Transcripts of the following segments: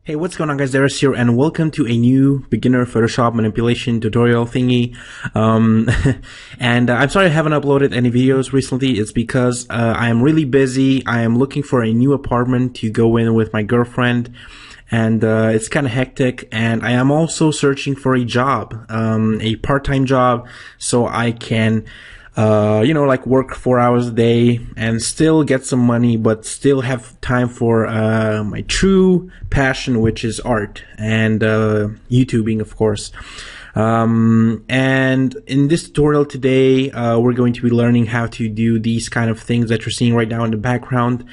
Hey, what's going on guys, Darius here, and welcome to a new beginner Photoshop manipulation tutorial thingy. And I'm sorry I haven't uploaded any videos recently. It's because I am really busy. I am looking for a new apartment to go in with my girlfriend, and it's kind of hectic, and I am also searching for a job, a part-time job, so I can like work 4 hours a day and still get some money, but still have time for my true passion, which is art and YouTubing, of course. And in this tutorial today, we're going to be learning how to do these kind of things that you're seeing right now in the background,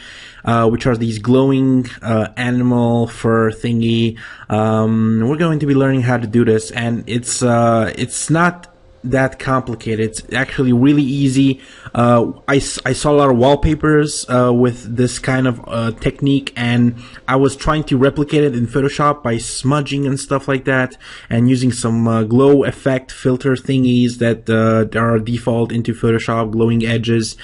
which are these glowing animal fur thingy. We're going to be learning how to do this, and it's not that complicated. It's actually really easy. I saw a lot of wallpapers with this kind of technique, and I was trying to replicate it in Photoshop by smudging and stuff like that, and using some glow effect filter thingies that are default into Photoshop, glowing edges,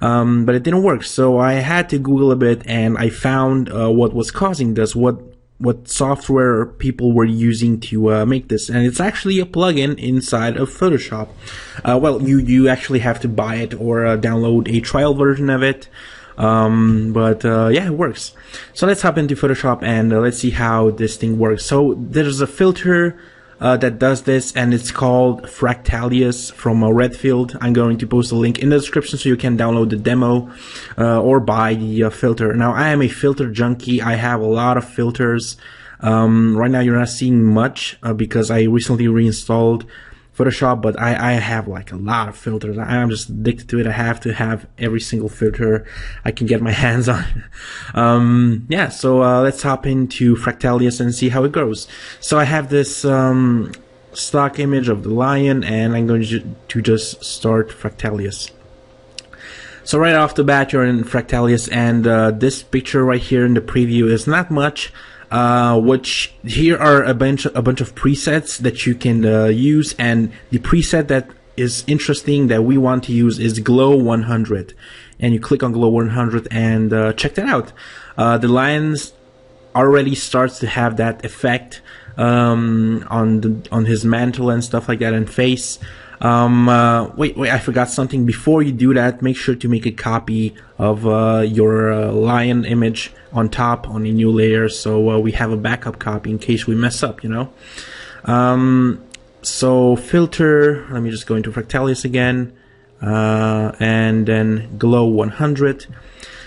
but it didn't work. So I had to Google a bit, and I found what was causing this, what software people were using to make this, and it's actually a plugin inside of Photoshop. Well, you actually have to buy it or download a trial version of it, but yeah, it works. So let's hop into Photoshop and let's see how this thing works. So there's a filter that does this, and it's called fractalius from Redfield. I'm going to post a link in the description so you can download the demo or buy the filter. Now, I am a filter junkie. I have a lot of filters. Right now you're not seeing much because I recently reinstalled Photoshop, but I have like a lot of filters. I'm just addicted to it. I have to have every single filter I can get my hands on. Yeah, so let's hop into Fractalius and see how it goes. So I have this stock image of the lion, and I'm going to just start Fractalius. So right off the bat, you're in Fractalius, and this picture right here in the preview is not much. Which here are a bunch of presets that you can use, and the preset that is interesting that we want to use is Glow 100, and you click on Glow 100 and check that out. The lines already starts to have that effect on his mantle and stuff like that, and face. Wait, I forgot something. Before you do that, make sure to make a copy of your lion image on top on a new layer, so we have a backup copy in case we mess up, you know. So filter, let me just go into Fractalius again, and then Glow 100.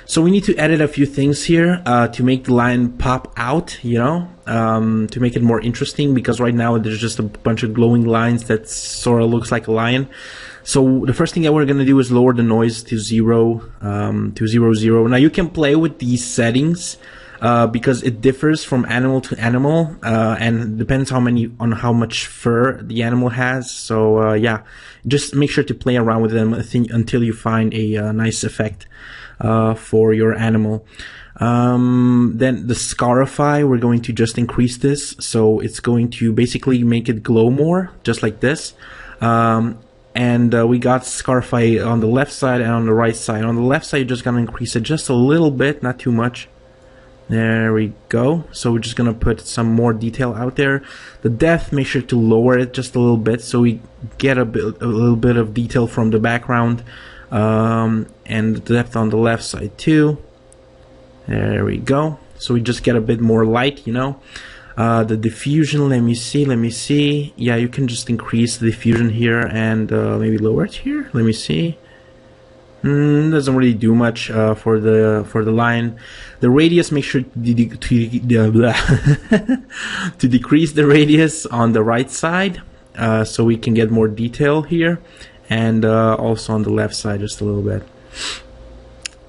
So we need to edit a few things here to make the line pop out, you know, to make it more interesting, because right now there's just a bunch of glowing lines that sort of looks like a lion. So the first thing that we're going to do is lower the noise to 0, to 0. Now you can play with these settings because it differs from animal to animal, and depends on how much fur the animal has. So yeah, just make sure to play around with them until you find a nice effect for your animal. Then the scarify, we're going to just increase this, so it's going to basically make it glow more, just like this. And we got scarify on the left side and on the right side. On the left side, you're just gonna increase it just a little bit, not too much. There we go. So we're just gonna put some more detail out there. The depth, make sure to lower it just a little bit so we get a little bit of detail from the background. And the depth on the left side too. There we go. So we just get a bit more light, you know. The diffusion, let me see. Yeah, you can just increase the diffusion here and maybe lower it here. Let me see. Doesn't really do much for the line. The radius, make sure to decrease the radius on the right side so we can get more detail here, and also on the left side just a little bit.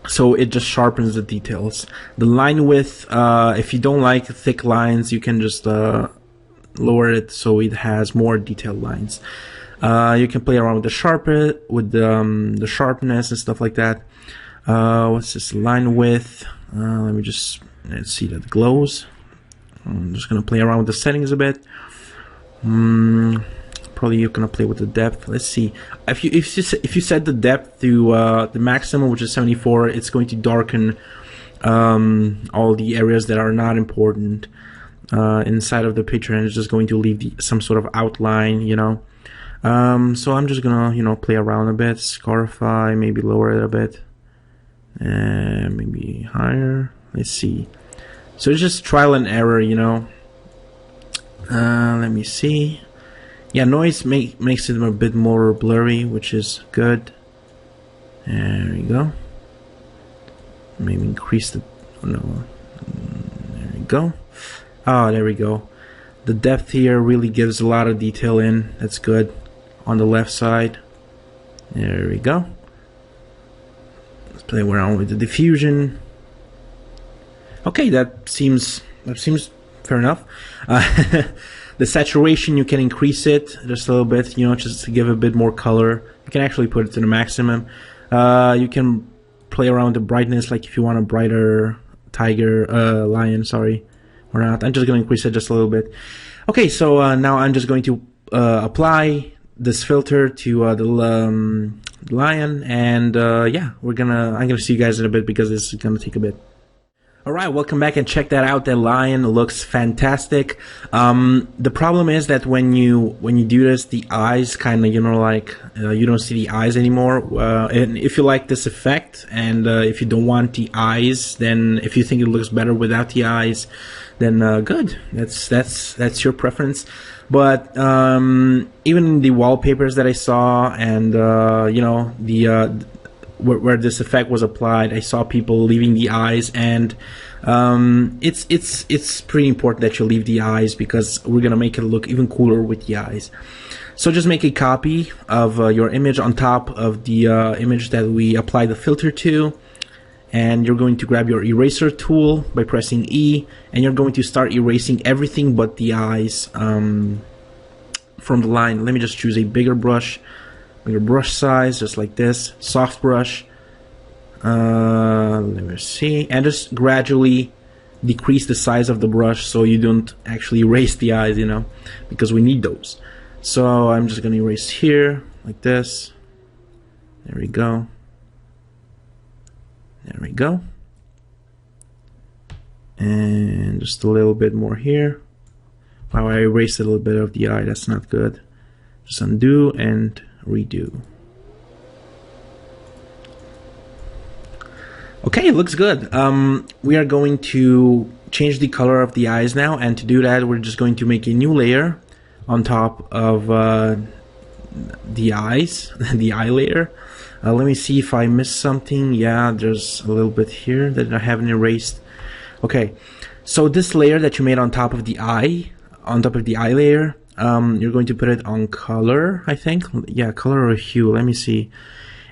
So it just sharpens the details. The line width, if you don't like thick lines, you can just lower it so it has more detailed lines. You can play around with the sharpness and stuff like that. What's this line width? Let's see that it glows. I'm just gonna play around with the settings a bit. Probably you're gonna play with the depth. Let's see. If you set the depth to the maximum, which is 74, it's going to darken all the areas that are not important. inside of the picture, and it's just going to leave some sort of outline, you know. So I'm just gonna, you know, play around a bit, scarify, maybe lower it a bit, and maybe higher. Let's see. So it's just trial and error, you know. Let me see. Yeah, noise makes it a bit more blurry, which is good. There we go. Maybe increase the, oh no, there we go. Oh, there we go. The depth here really gives a lot of detail in. That's good. On the left side. There we go. Let's play around with the diffusion. Okay, that seems fair enough. The saturation, you can increase it just a little bit, you know, just to give a bit more color. You can actually put it to the maximum. You can play around the brightness, like if you want a brighter lion, sorry, or not. I'm just going to increase it just a little bit. Okay, so now I'm just going to apply this filter to the lion, and yeah, I'm gonna see you guys in a bit because this is gonna take a bit. Alright, welcome back, and check that out. That lion looks fantastic. The problem is that when you do this, the eyes kind of, you know, like you don't see the eyes anymore. And if you like this effect, and if you don't want the eyes, then if you think it looks better without the eyes, then good. That's your preference. But even the wallpapers that I saw, and you know, the where this effect was applied, I saw people leaving the eyes, and it's pretty important that you leave the eyes because we're gonna make it look even cooler with the eyes. So just make a copy of your image on top of the image that we applied the filter to, and you're going to grab your eraser tool by pressing E, and you're going to start erasing everything but the eyes from the line. Let me just choose a bigger brush size, just like this, soft brush. Let me see, and just gradually decrease the size of the brush so you don't actually erase the eyes, you know, because we need those. So I'm just gonna erase here like this. There we go. There we go. And just a little bit more here. Wow, I erased a little bit of the eye, that's not good. Just undo and redo. Okay, it looks good. We are going to change the color of the eyes now, and to do that we're just going to make a new layer on top of the eyes, the eye layer. Let me see if I missed something. Yeah, there's a little bit here that I haven't erased. Okay, so this layer that you made on top of the eye, layer, you're going to put it on color, I think. Yeah, color or hue, let me see.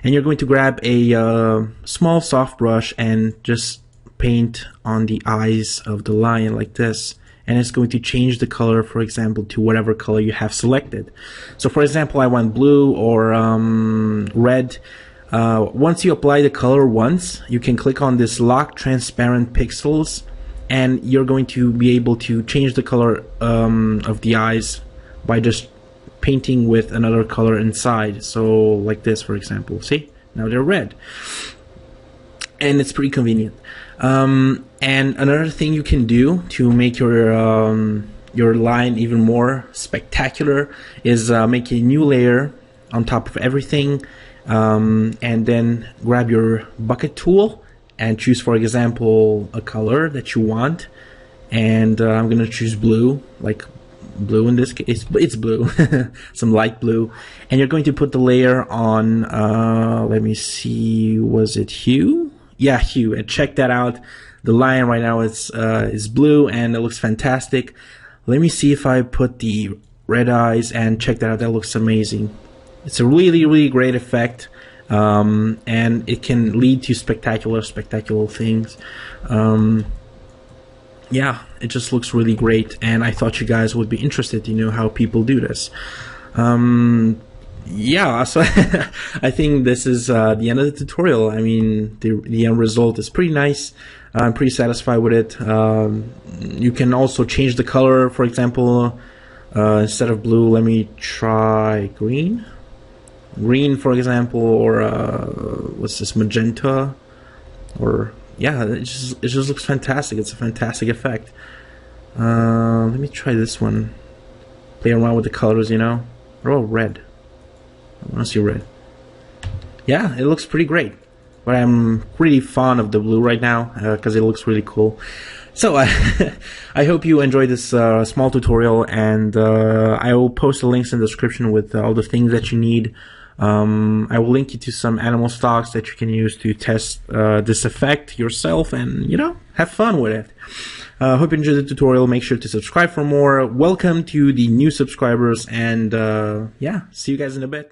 And you're going to grab a small soft brush and just paint on the eyes of the lion like this. And it's going to change the color, for example, to whatever color you have selected. So for example, I want blue or red. Once you apply the color once, you can click on this lock transparent pixels, and you're going to be able to change the color of the eyes by just painting with another color inside. So like this, for example, see, now they're red, and it's pretty convenient. And another thing you can do to make your line even more spectacular is make a new layer on top of everything, and then grab your bucket tool and choose, for example, a color that you want. And I'm gonna choose blue, like blue in this case. It's blue, some light blue. And you're going to put the layer on, let me see, was it hue? Yeah, hue. And check that out. The lion right now is blue, and it looks fantastic. Let me see if I put the red eyes, and check that out. That looks amazing. It's a really great effect, and it can lead to spectacular things. Yeah, it just looks really great, and I thought you guys would be interested to know how people do this. Yeah, so I think this is the end of the tutorial. I mean, the end result is pretty nice. I'm pretty satisfied with it. You can also change the color. For example, instead of blue, let me try green, for example, or what's this, magenta, or yeah, it just looks fantastic. It's a fantastic effect. Let me try this one. Play around with the colors, you know. They're all red. I want to see red. Yeah, it looks pretty great. But I'm pretty fond of the blue right now because it looks really cool. So I hope you enjoyed this small tutorial, and I will post the links in the description with all the things that you need. I will link you to some animal stocks that you can use to test this effect yourself and, you know, have fun with it. Hope you enjoyed the tutorial. Make sure to subscribe for more. Welcome to the new subscribers, and yeah, see you guys in a bit.